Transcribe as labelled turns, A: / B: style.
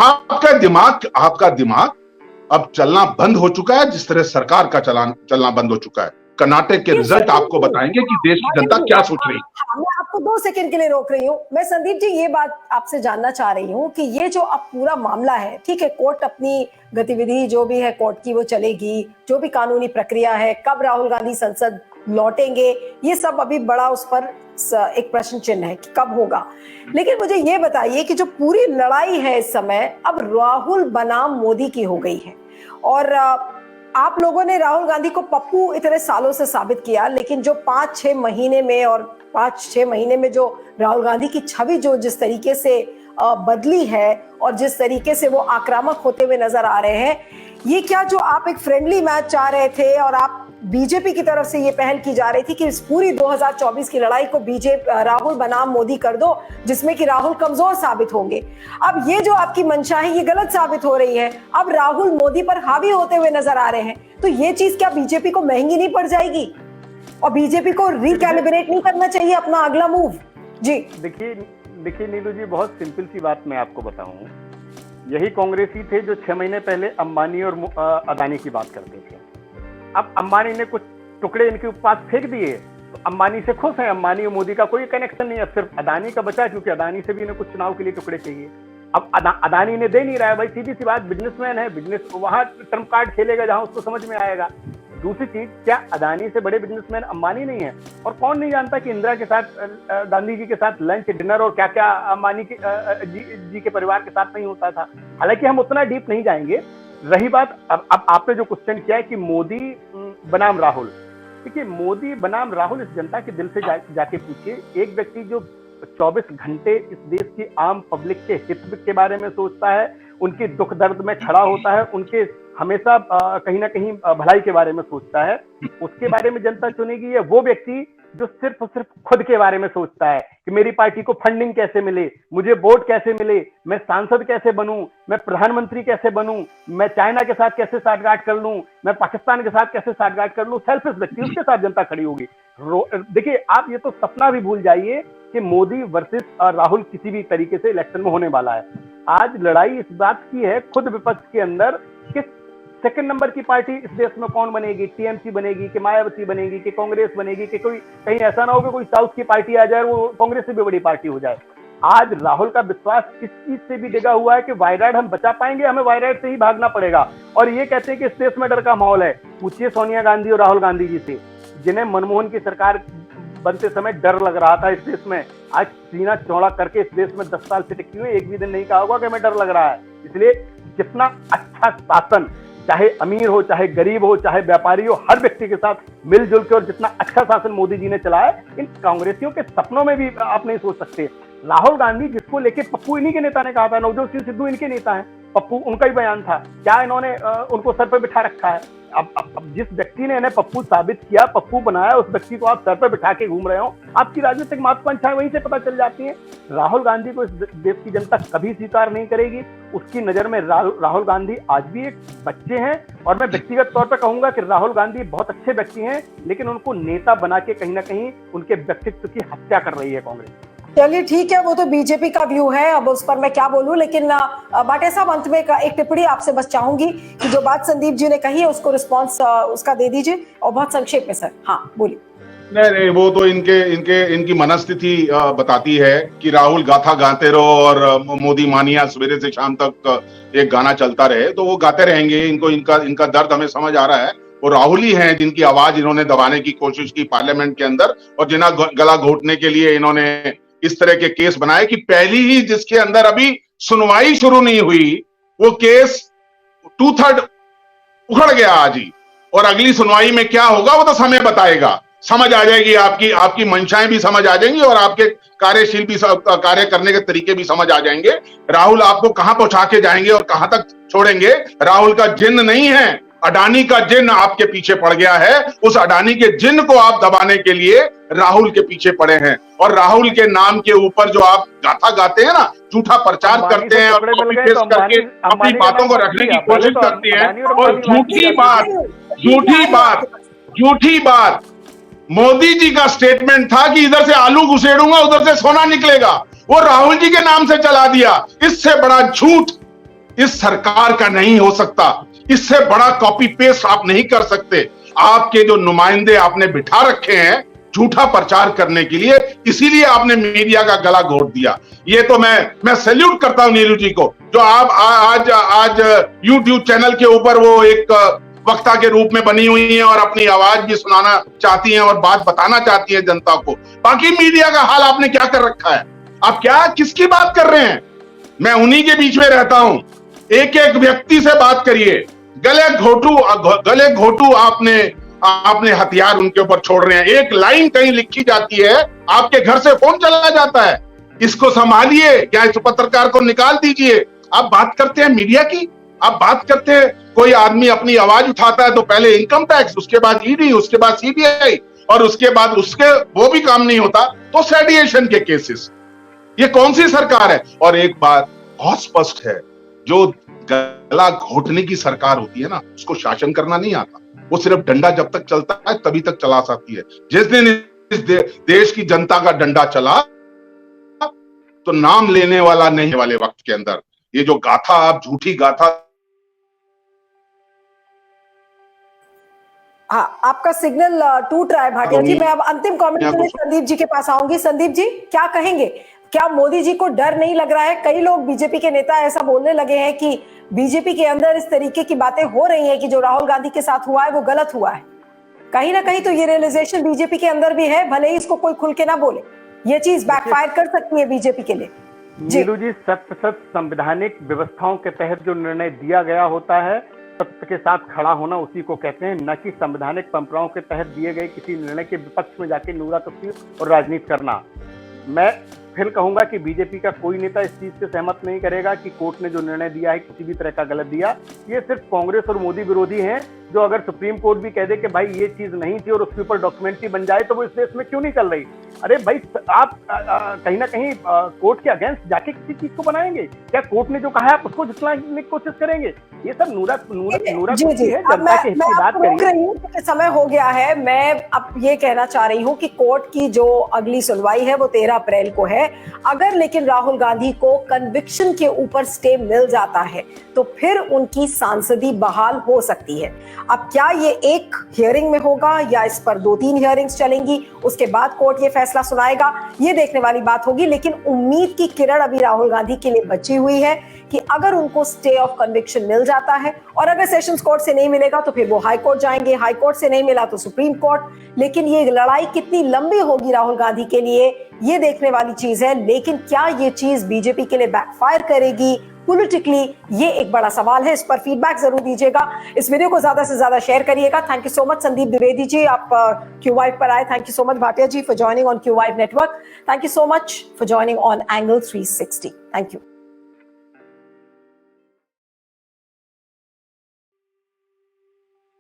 A: आपका दिमाग अब चलना बंद हो चुका है, जिस तरह सरकार का चलना बंद हो चुका है। कर्नाटक के रिजल्ट आपको बताएंगे कि देश की जनता क्या सोच रही है।
B: मैं आपको 2 सेकंड के लिए रोक रही हूँ। मैं संदीप जी ये बात आपसे जानना चाह रही हूँ कि ये जो अब पूरा मामला है, ठीक है, कोर्ट अपनी गतिविधि जो भी है कोर्ट की वो चलेगी, जो भी कानूनी प्रक्रिया है, कब राहुल गांधी संसद लौटेंगे, ये सब अभी बड़ा उस पर एक प्रश्न चिन्ह है कि कब होगा। लेकिन मुझे ये बताइए कि जो पूरी लड़ाई है इस समय अब राहुल बनाम मोदी की हो गई है, और आप लोगों ने राहुल गांधी को पप्पू इतने सालों से साबित किया, लेकिन जो 5-6 महीने में और 5-6 महीने में जो राहुल गांधी की छवि जो जिस तरीके से बदली है और जिस तरीके से वो आक्रामक होते हुए नजर आ रहे हैं, ये क्या जो आप एक फ्रेंडली मैच चाह रहे थे और आप बीजेपी की तरफ से ये पहल की जा रही थी कि इस पूरी 2024 की लड़ाई को राहुल बनाम मोदी कर दो, जिसमें कि राहुल कमजोर साबित होंगे, अब ये जो आपकी मंशा है ये गलत साबित हो रही है, अब राहुल मोदी पर हावी होते हुए नजर आ रहे हैं, तो ये चीज क्या बीजेपी को महंगी नहीं पड़ जाएगी और बीजेपी को रिकैलिब्रेट नहीं करना चाहिए अपना अगला मूव? जी
C: देखिए नीलू जी, बहुत सिंपल सी बात मैं आपको बताऊं, यही कांग्रेसी थे जो 6 महीने पहले अंबानी और अदानी की बात करते थे। अब अंबानी ने कुछ टुकड़े इनके पास फेंक दिए तो अंबानी से खुश हैं, अंबानी और मोदी का कोई कनेक्शन नहीं है, सिर्फ अदानी का बचा है, क्योंकि अदानी से भी इन्हें कुछ चुनाव के लिए टुकड़े चाहिए। अब अदानी ने दे नहीं रहा है, भाई सीधी सी बात, बिजनेसमैन है, बिजनेस वहां ट्रम्प कार्ड खेलेगा जहां उसको समझ में आएगा। दूसरी चीज, क्या अदानी से बड़े बिजनेसमैन अंबानी नहीं है? और कौन नहीं जानता कि इंदिरा के साथ, गांधी जी के साथ लंच डिनर और क्या क्या अंबानी जी के परिवार के साथ नहीं होता था। हालांकि हम उतना डीप नहीं जाएंगे। रही बात अब आपने जो क्वेश्चन किया है कि मोदी बनाम राहुल, देखिए मोदी बनाम राहुल इस जनता के दिल से जाके पूछिए। एक व्यक्ति जो 24 घंटे इस देश की आम पब्लिक के हित के बारे में सोचता है, उनके दुख दर्द में खड़ा होता है, उनके हमेशा कहीं ना कहीं भलाई के बारे में सोचता है, उसके बारे में जनता चुनेगी। या वो व्यक्ति जो सिर्फ और सिर्फ खुद के बारे में सोचता है कि मेरी पार्टी को फंडिंग कैसे मिले, मुझे वोट कैसे मिले, मैं सांसद कैसे बनूं, मैं प्रधानमंत्री कैसे बनूं, मैं चाइना के साथ कैसे साठगांठ कर लूं, मैं पाकिस्तान के साथ कैसे साठगांठ कर लूं, सेल्फिश व्यक्ति, उसके साथ जनता खड़ी होगी। देखिए आप ये तो सपना भी भूल जाइए कि मोदी वर्सेस राहुल किसी भी तरीके से इलेक्शन में होने वाला है। आज लड़ाई इस बात की है खुद विपक्ष के अंदर कि सेकंड नंबर की पार्टी इस देश में कौन बनेगी, टीएमसी बनेगी कि मायावती बनेगी कि कांग्रेस बनेगी, कि कोई कहीं ऐसा ना हो कि कोई साउथ की पार्टी आ जाए वो कांग्रेस से भी बड़ी पार्टी हो जाए। आज राहुल का विश्वास इस चीज से भी डिगा हुआ है कि वायनाड हम बचा पाएंगे, हमें वायनाड से ही भागना पड़ेगा। और ये कहते हैं कि इस देश में डर का माहौल है। पूछिए सोनिया गांधी और राहुल गांधी जी से, जिन्हें मनमोहन की सरकार बनते समय डर लग रहा था इस देश में, आज सीना चौड़ा करके इस देश में 10 साल से टिकी हुई, एक भी दिन नहीं कहा होगा कि हमें डर लग रहा है। इसलिए जितना अच्छा शासन, चाहे अमीर हो, चाहे गरीब हो, चाहे व्यापारी हो, हर व्यक्ति के साथ मिलजुल के और जितना अच्छा शासन मोदी जी ने चलाया, इन कांग्रेसियों के सपनों में भी आप नहीं सोच सकते। राहुल गांधी जिसको लेके पप्पू इन्हीं के नेता ने कहा था, नवजोत सिंह सिद्धू इनके नेता हैं, पप्पू उनका ही बयान था, क्या इन्होंने उनको सर पर बिठा रखा है? अब जिस व्यक्ति ने इन्हें पप्पू साबित किया, पप्पू बनाया, उस व्यक्ति को आप सर पर बिठा के घूम रहे हो, आपकी राजनीतिक महत्वाकांक्षाएं वहीं से पता चल जाती हैं। राहुल गांधी को इस देश की जनता कभी स्वीकार नहीं करेगी। उसकी नजर में राहुल गांधी आज भी एक बच्चे हैं, और मैं व्यक्तिगत तौर पर कहूंगा कि राहुल गांधी बहुत अच्छे व्यक्ति हैं, लेकिन उनको नेता बना के कहीं ना कहीं उनके व्यक्तित्व की हत्या कर रही है कांग्रेस।
B: चलिए ठीक है, वो तो बीजेपी का व्यू है, अब उस पर मैं क्या बोलूं। लेकिन बाटे साहब अंत में एक टिप्पणी आपसे बस चाहूंगी कि जो बात संदीप जी ने कही है उसको रिस्पांस उसका दे दीजिए, और बहुत संक्षेप में सर। हाँ बोलिए।
A: नहीं, वो तो इनकी मनस्थिति बताती है कि राहुल गाथा गाते रहो और मोदी मानिया सवेरे से शाम तक एक गाना चलता रहे, तो वो गाते रहेंगे। इनका दर्द हमें समझ आ रहा है। वो राहुल ही हैं जिनकी आवाज इन्होंने दबाने की कोशिश की पार्लियामेंट के अंदर, और जिन्हें गला घोटने के लिए इन्होंने इस तरह के केस बनाए कि पहली ही जिसके अंदर अभी सुनवाई शुरू नहीं हुई, वो केस 2/3 उखड़ गया आज ही, और अगली सुनवाई में क्या होगा वो तो समय बताएगा। समझ आ जाएगी, आपकी मंशाएं भी समझ आ जाएंगी और आपके कार्यशील भी कार्य करने के तरीके भी समझ आ जाएंगे। राहुल आपको कहां पहुंचा के जाएंगे और कहां तक छोड़ेंगे। राहुल का जिन्न नहीं है, अडानी का जिन्न आपके पीछे पड़ गया है। उस अडानी के जिन्न को आप दबाने के लिए राहुल के पीछे पड़े हैं, और राहुल के नाम के ऊपर जो आप गाथा गाते हैं ना, झूठा प्रचार करते हैं और कॉपी पेस्ट करके अपनी बातों को रखने की कोशिश करते हैं। और झूठी बात मोदी जी का स्टेटमेंट था कि इधर से आलू घुसेड़ूंगा उधर से सोना निकलेगा, वो राहुल जी के नाम से चला दिया। इससे बड़ा झूठ इस सरकार का नहीं हो सकता। इससे बड़ा कॉपी पेस्ट आप नहीं कर सकते। आपके जो नुमाइंदे आपने बिठा रखे हैं झूठा प्रचार करने के लिए, इसीलिए आपने मीडिया का गला घोट दिया। ये तो मैं सैल्यूट करता हूं नीलू जी को, जो आप आज यूट्यूब चैनल के ऊपर वो एक वक्ता के रूप में बनी हुई है और अपनी आवाज भी सुनाना चाहती हैं और बात बताना चाहती है जनता को। बाकी मीडिया का हाल आपने क्या कर रखा है? आप क्या किसकी बात कर रहे हैं? मैं उन्हीं के बीच में रहता हूं। एक एक व्यक्ति से बात करिए। गले घोटू आपने हथियार उनके ऊपर छोड़ रहे हैं। एक लाइन कहीं लिखी जाती है, आपके घर से फोन चला जाता है। इसको संभालिए, या इस पत्रकार को निकाल दीजिए। आप बात करते हैं मीडिया की, आप बात करते हैं कोई आदमी अपनी आवाज उठाता है तो पहले इनकम टैक्स, उसके बाद ईडी, उसके बाद सीबीआई, और उसके बाद उसके वो भी काम नहीं होता तो सेडिएशन के केसेस। ये कौन सी सरकार है? और एक बात बहुत स्पष्ट है, जो गला घोटने की सरकार होती है ना, उसको शासन करना नहीं आता। वो सिर्फ डंडा जब तक चलता है तभी तक चला सकती है। जिस दिन इस देश की जनता का डंडा चला तो नाम लेने वाला नहीं वाले वक्त के अंदर ये जो गाथा, आप झूठी गाथा।
B: हाँ, आपका सिग्नल टूट रहा है भाटिया जी। मैं अब अंतिम कमेंट के लिए संदीप जी के पास आऊंगी। संदीप जी, क्या कहेंगे? क्या मोदी जी को डर नहीं लग रहा है? कई लोग बीजेपी के नेता ऐसा बोलने लगे हैं कि बीजेपी के अंदर इस तरीके की बातें हो रही हैं कि जो राहुल गांधी के साथ हुआ है वो गलत हुआ है। कहीं ना कहीं तो ये रियलाइजेशन बीजेपी के अंदर भी है, भले ही इसको कोई खुल के ना बोले। ये चीज बैकफायर कर सकती है बीजेपी के लिए।
C: नीलू जी, सत्य संवैधानिक व्यवस्थाओं के तहत जो निर्णय दिया गया होता है, सत्य के साथ खड़ा होना उसी को कहते हैं, न कि संवैधानिक परंपराओं के तहत दिए गए किसी निर्णय के विपक्ष में जाके नुराकसी और राजनीति करना। मैं फिर कहूंगा कि बीजेपी का कोई नेता इस चीज से सहमत नहीं करेगा कि कोर्ट ने जो निर्णय दिया है किसी भी तरह का गलत दिया। ये सिर्फ कांग्रेस और मोदी विरोधी हैं, जो अगर सुप्रीम कोर्ट भी कह दे कि भाई ये चीज नहीं थी और उसके ऊपर डॉक्यूमेंट्री बन जाए तो वो इस देश में क्यों नहीं चल रही। अरे भाई, आप कहीं ना कहीं कोर्ट के अगेंस्ट जाके किसी चीज को बनाएंगे क्या? कोर्ट ने जो कहा है आप उसको जितलाने की कोशिश करेंगे? ये सब नूरा है। जनता के हित की बात करिए।
B: समय हो गया है। मैं अब ये कहना चाह रही हूँ कि कोर्ट की जो अगली सुनवाई है वो 13 अप्रैल को है। अगर लेकिन राहुल गांधी को कन्विक्शन के ऊपर स्टे मिल जाता है तो फिर उनकी सांसदी बहाल हो सकती है। अब क्या ये एक हियरिंग में होगा या इस पर 2-3 हियरिंग्स चलेंगी, उसके बाद कोर्ट ये फैसला सुनाएगा, ये देखने वाली बात होगी। लेकिन उम्मीद की किरण अभी राहुल गांधी के लिए बची हुई है कि अगर उनको स्टे ऑफ कन्विक्शन मिल जाता है, और अगर सेशंस कोर्ट से नहीं मिलेगा तो फिर वो हाई कोर्ट जाएंगे, हाई कोर्ट से नहीं मिला तो सुप्रीम कोर्ट। लेकिन ये लड़ाई कितनी लंबी होगी राहुल गांधी के लिए, ये देखने वाली चीज है। लेकिन क्या ये चीज बीजेपी के लिए बैकफायर करेगी पॉलिटिकली, ये एक बड़ा सवाल है। इस पर फीडबैक जरूर दीजिएगा। इस वीडियो को ज्यादा से ज्यादा शेयर करिएगा। Thank you so much Sandeep Dwivedi ji, आप Q5 पर आए। Thank you so much Bhatia ji for joining on Q5 network. Thank you so much for joining on angle 360। Thank you.